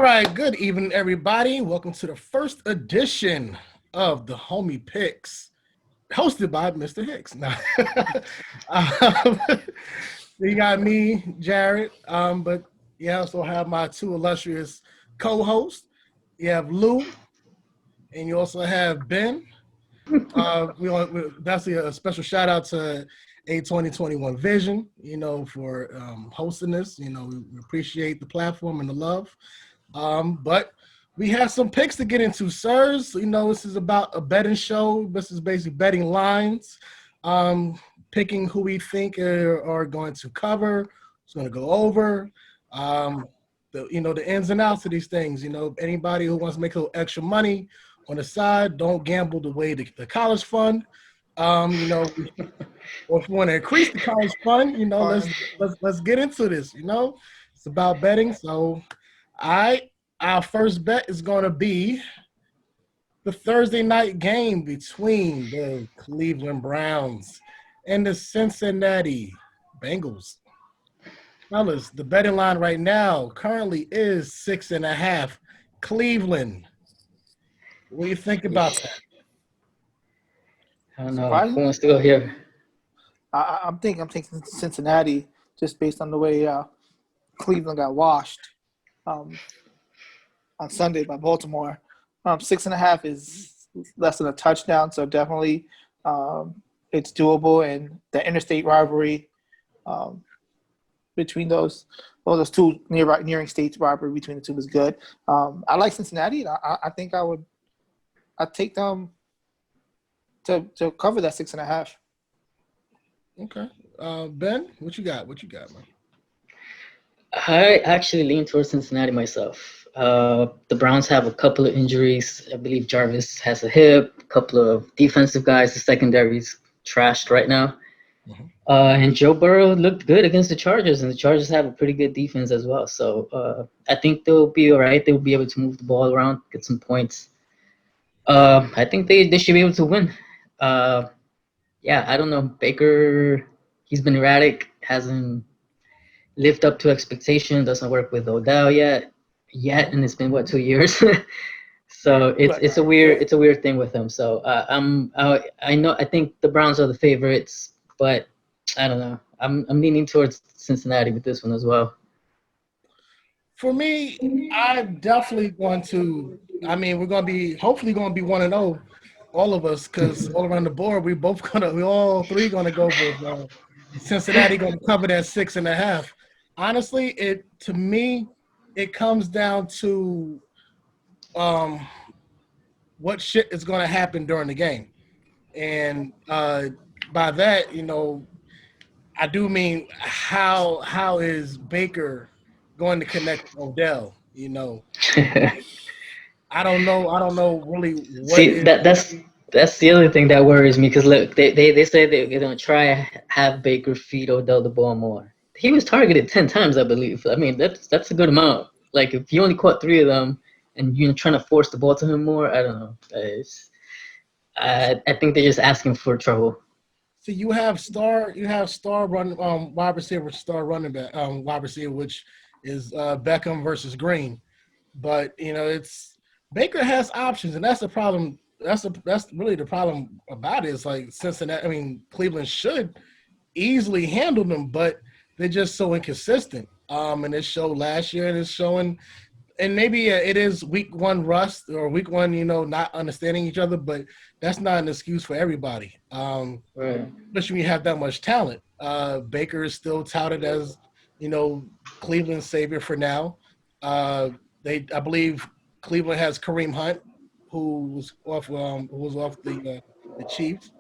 All right, good evening, everybody. Welcome to the first edition of the Homie Picks, hosted by Mr. Hicks. Now, um, you got me, Jared, but you also have my two illustrious co-hosts. You have Lou, and you also have Ben. That's a special shout out to a 2021 Vision, for hosting this. We appreciate the platform and the love. But we have some picks to get into, sirs. This is about a betting show. This is basically betting lines, picking who we think are going to cover, who's going to go over, the ins and outs of these things. Anybody who wants to make a little extra money on the side, don't gamble the way the college fund. Or if you want to increase the college fund, let's get into this. It's about betting. So, our first bet is going to be the Thursday night game between the Cleveland Browns and the Cincinnati Bengals. Fellas, the betting line right now currently is 6.5. Cleveland. What do you think about that? I don't know. Who wants to go here? I'm taking Cincinnati just based on the way Cleveland got washed on Sunday by Baltimore. 6.5 is less than a touchdown, so definitely it's doable. And the interstate rivalry between those two nearing states rivalry between the two is good. I like Cincinnati. I think I'd take them to cover that 6.5. Okay. Ben, what you got, man? I actually lean towards Cincinnati myself. The Browns have a couple of injuries. I believe Jarvis has a hip. A couple of defensive guys. The secondary's trashed right now. Mm-hmm. And Joe Burrow looked good against the Chargers, and the Chargers have a pretty good defense as well. So I think they'll be all right. They'll be able to move the ball around, get some points. I think they should be able to win. Yeah, I don't know. Baker, he's been erratic, hasn't lived up to expectation, doesn't work with Odell yet, and it's been 2 years. So it's a weird thing with him. So I think the Browns are the favorites, but I don't know. I'm leaning towards Cincinnati with this one as well. For me, I'm definitely going to. I mean, we're hopefully going to be 1-0, all of us, because all around the board we all three gonna go for Cincinnati going to cover that 6.5. Honestly, to me, it comes down to what shit is going to happen during the game, and by that, I do mean how is Baker going to connect with Odell? I don't know really what. See, that's the other thing that worries me, because look, they say they're gonna try have Baker feed Odell the ball more. He was targeted 10 times, I believe. I mean, that's a good amount. Like, if you only caught 3 of them and you're trying to force the ball to him more, I don't know. I think they're just asking for trouble. So you have star run wide receiver, star running back wide receiver, which is Beckham versus Green, but it's Baker has options, and that's the problem. That's really the problem about it. Is like Cincinnati. I mean, Cleveland should easily handle them, but they're just so inconsistent. And it showed last year, and it's showing. And maybe it is week one rust or week one, not understanding each other, but that's not an excuse for everybody. Right. Especially when you have that much talent. Baker is still touted as, Cleveland's savior for now. I believe Cleveland has Kareem Hunt, who was off the Chiefs.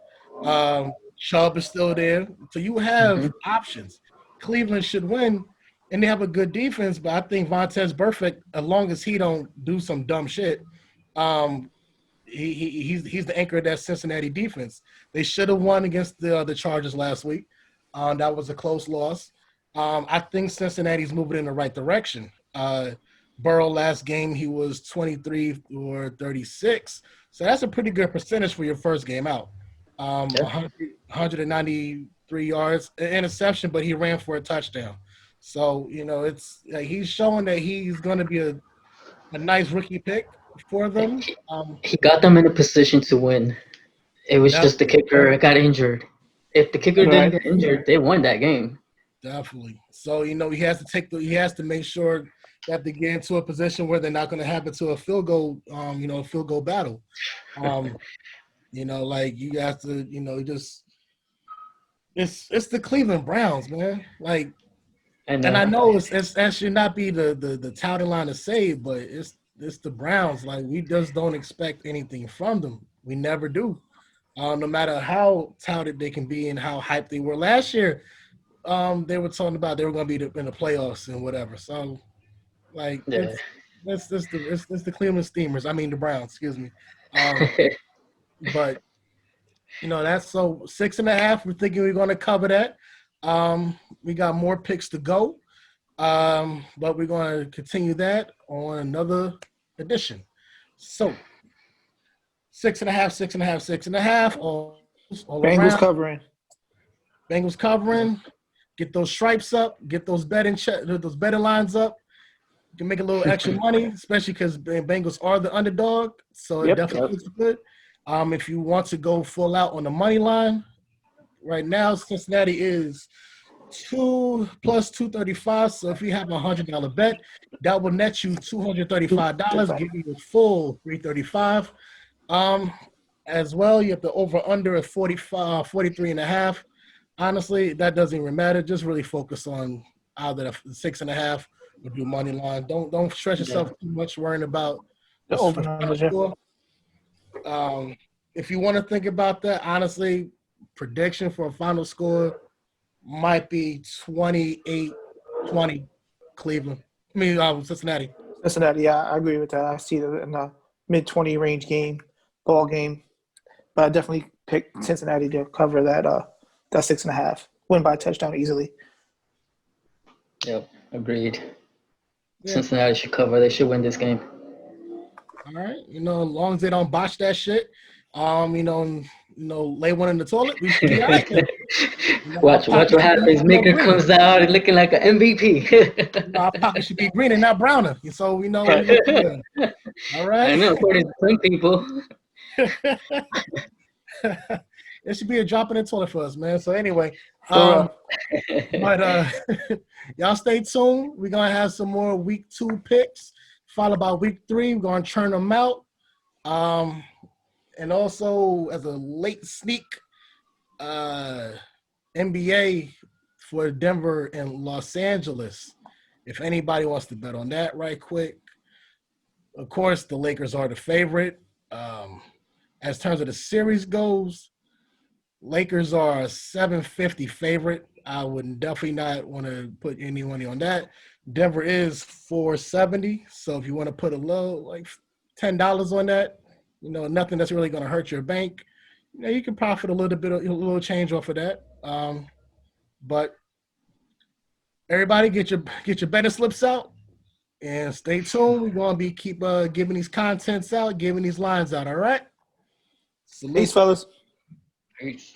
Chubb is still there, so you have options. Cleveland should win, and they have a good defense. But I think Vontaze Burfict, as long as he don't do some dumb shit, he's the anchor of that Cincinnati defense. They should have won against the Chargers last week. That was a close loss. I think Cincinnati's moving in the right direction. Burrow last game, he was 23 or 36. So that's a pretty good percentage for your first game out. 193 yards, an interception, but he ran for a touchdown. So, it's like he's showing that he's going to be a nice rookie pick for them. He, he got them in a position to win. It was just the Definitely, kicker got injured. If the kicker didn't Right. get injured, they won that game. definitely. So he has to make sure that they get into a position where they're not going to have it to a field goal, a field goal battle. Um, like you have to, just it's the Cleveland Browns, man. Like, And and I know it's that should not be the touting line to say, but it's the Browns. Like, we just don't expect anything from them. We never do. No matter how touted they can be and how hyped they were last year, they were talking about they were going to be in the playoffs and whatever. So, like, yeah. it's the Cleveland Steamers. I mean the Browns. Excuse me. Um, but that's so 6.5. We're thinking we're going to cover that. We got more picks to go, but we're going to continue that on another edition. So 6.5, 6.5, 6.5, all Bengals around. covering. Bengals covering. Get those stripes up. Get those those betting lines up. You can make a little extra money, especially because Bengals are the underdog. So it Yep. definitely looks good. If you want to go full out on the money line, right now Cincinnati is 2 plus 235. So if you have $100 bet, that will net you $235, give you a full 335. As well, you have the over under at 43.5. Honestly, that doesn't even matter. Just really focus on either the 6.5 or do money line. Don't stress yourself too much worrying about The the over final numbers, yeah. score. If you want to think about that, honestly, prediction for a final score might be 28-20 Cleveland. I mean, Cincinnati. Cincinnati, yeah, I agree with that. I see it in the mid-20 range ball game. But I definitely pick Cincinnati to cover that 6.5. Win by a touchdown easily. Yep, agreed. Yeah. Cincinnati should cover. They should win this game. All right. As long as they don't botch that shit, lay one in the toilet, we should be all right. Watch what happens. Maker comes out looking like an MVP. Our pocket should be green and not browner. So we know we look good. All right. I know, according to some people. It should be a drop in the toilet for us, man. So anyway, For but y'all stay tuned. We're gonna have some more week 2 picks, followed by week 3. We're gonna churn them out. And also as a late sneak, NBA for Denver and Los Angeles. If anybody wants to bet on that right quick. Of course, the Lakers are the favorite. As terms of the series goes, Lakers are a 750 favorite. I would definitely not want to put any money on that. Denver is 470. So if you want to put a low, like $10 on that, nothing that's really going to hurt your bank, you can profit a little bit, a little change off of that. But everybody get your betting slips out and stay tuned. We're going to be keep giving these contents out, giving these lines out. All right. Salute. peace, fellas. Peace.